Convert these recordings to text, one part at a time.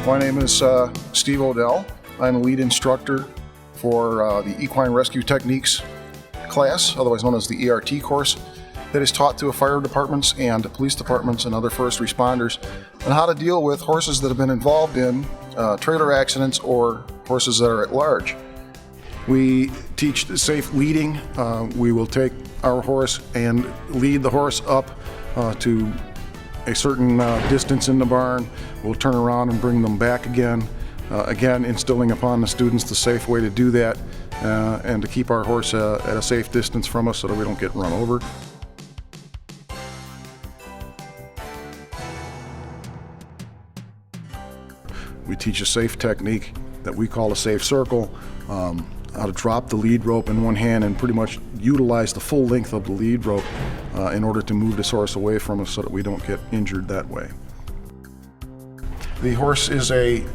My name is Steve Odell. I'm a lead instructor for the Equine Rescue Techniques class, otherwise known as the ERT course, that is taught to fire departments and police departments and other first responders on how to deal with horses that have been involved in trailer accidents or horses that are at large. We teach safe leading. We will take our horse and lead the horse up to a certain distance in the barn. We'll turn around and bring them back again. Again, instilling upon the students the safe way to do that and to keep our horse at a safe distance from us so that we don't get run over. We teach a safe technique that we call a safe circle, how to drop the lead rope in one hand and pretty much utilize the full length of the lead rope in order to move this horse away from us so that we don't get injured that way. The horse is a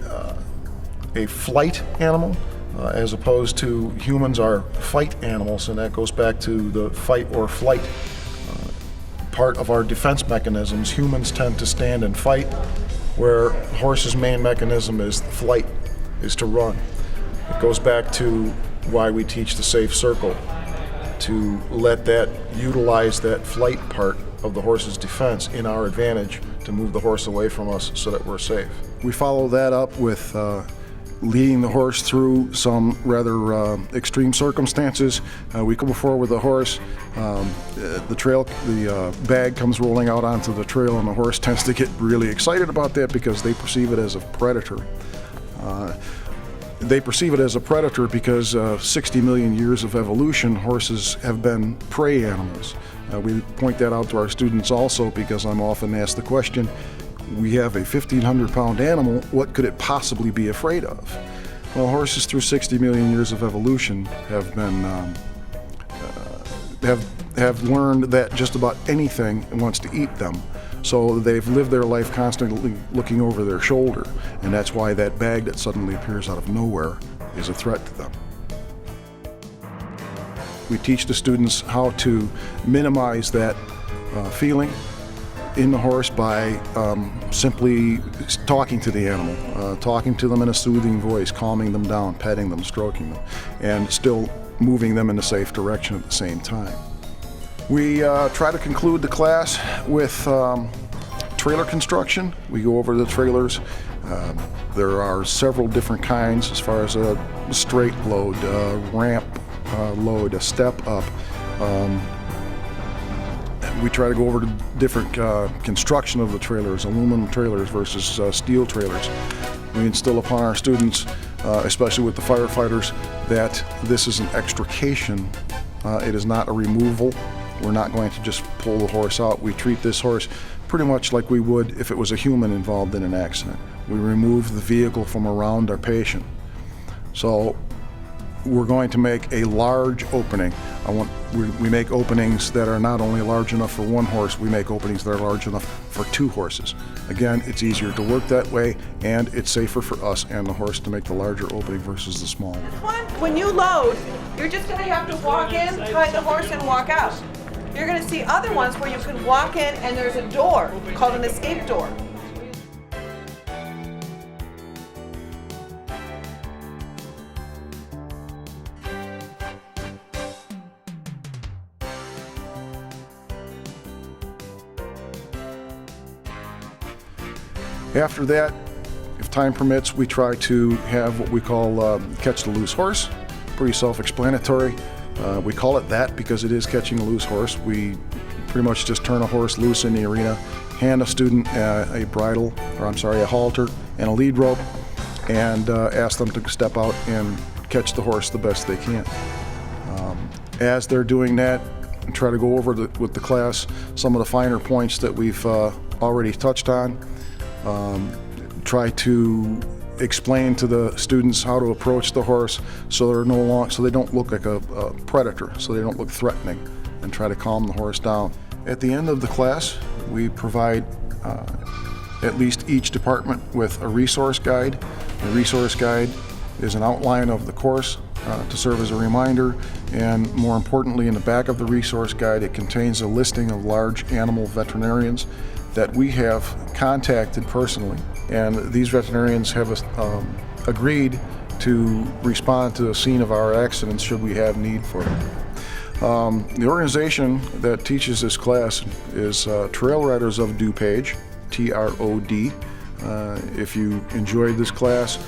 flight animal as opposed to humans are fight animals, and that goes back to the fight or flight part of our defense mechanisms. Humans tend to stand and fight, where horse's main mechanism is flight, is to run. It goes back to why we teach the safe circle, to let that utilize that flight part of the horse's defense in our advantage to move the horse away from us so that we're safe. We follow that up with leading the horse through some rather extreme circumstances. We come forward with the horse, the bag comes rolling out onto the trail, and the horse tends to get really excited about that because they perceive it as a predator. They perceive it as a predator because 60 million years of evolution, horses have been prey animals. We point that out to our students also because I'm often asked the question, we have a 1,500-pound animal, what could it possibly be afraid of? Well, horses through 60 million years of evolution have been, have learned that just about anything wants to eat them. So they've lived their life constantly looking over their shoulder, and that's why that bag that suddenly appears out of nowhere is a threat to them. We teach the students how to minimize that feeling in the horse by simply talking to the animal, talking to them in a soothing voice, calming them down, petting them, stroking them, and still moving them in a safe direction at the same time. We try to conclude the class with trailer construction. We go over the trailers. There are several different kinds as far as a straight load, ramp load, a step up. We try to go over the different construction of the trailers, aluminum trailers versus steel trailers. We instill upon our students, especially with the firefighters, that this is an extrication. It is not a removal. We're not going to just pull the horse out. We treat this horse pretty much like we would if it was a human involved in an accident. We remove the vehicle from around our patient. So we're going to make a large opening. We make openings that are not only large enough for one horse, we make openings that are large enough for two horses. Again, it's easier to work that way, and it's safer for us and the horse to make the larger opening versus the small one. When you load, you're just going to have to walk in, tie the horse, and walk out. You're going to see other ones where you can walk in and there's a door called an escape door. After that, if time permits, we try to have what we call catch the loose horse. Pretty self-explanatory. We call it that because it is catching a loose horse. We pretty much just turn a horse loose in the arena, hand a student a halter and a lead rope, and ask them to step out and catch the horse the best they can. As they're doing that, we try to go over with the class some of the finer points that we've already touched on. Try to explain to the students how to approach the horse so they don't look like a predator, so they don't look threatening, and try to calm the horse down. At the end of the class, we provide at least each department with a resource guide. The resource guide is an outline of the course to serve as a reminder, and more importantly, in the back of the resource guide, it contains a listing of large animal veterinarians that we have contacted personally and these veterinarians have agreed to respond to the scene of our accidents should we have need for them. The organization that teaches this class is Trail Riders of DuPage, TROD. If you enjoyed this class,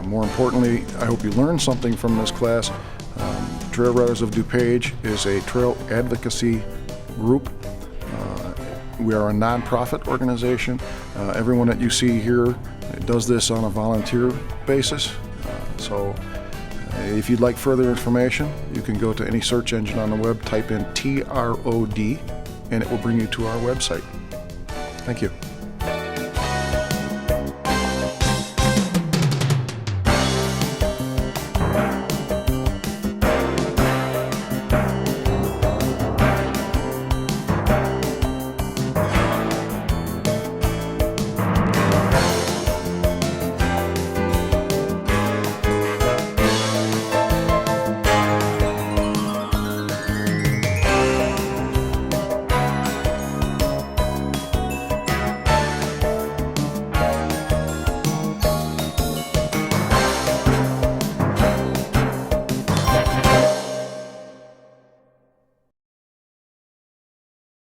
more importantly, I hope you learned something from this class. Trail Riders of DuPage is a trail advocacy group. We are a nonprofit organization. Everyone that you see here does this on a volunteer basis. So if you'd like further information, you can go to any search engine on the web, type in TROD, and it will bring you to our website. Thank you.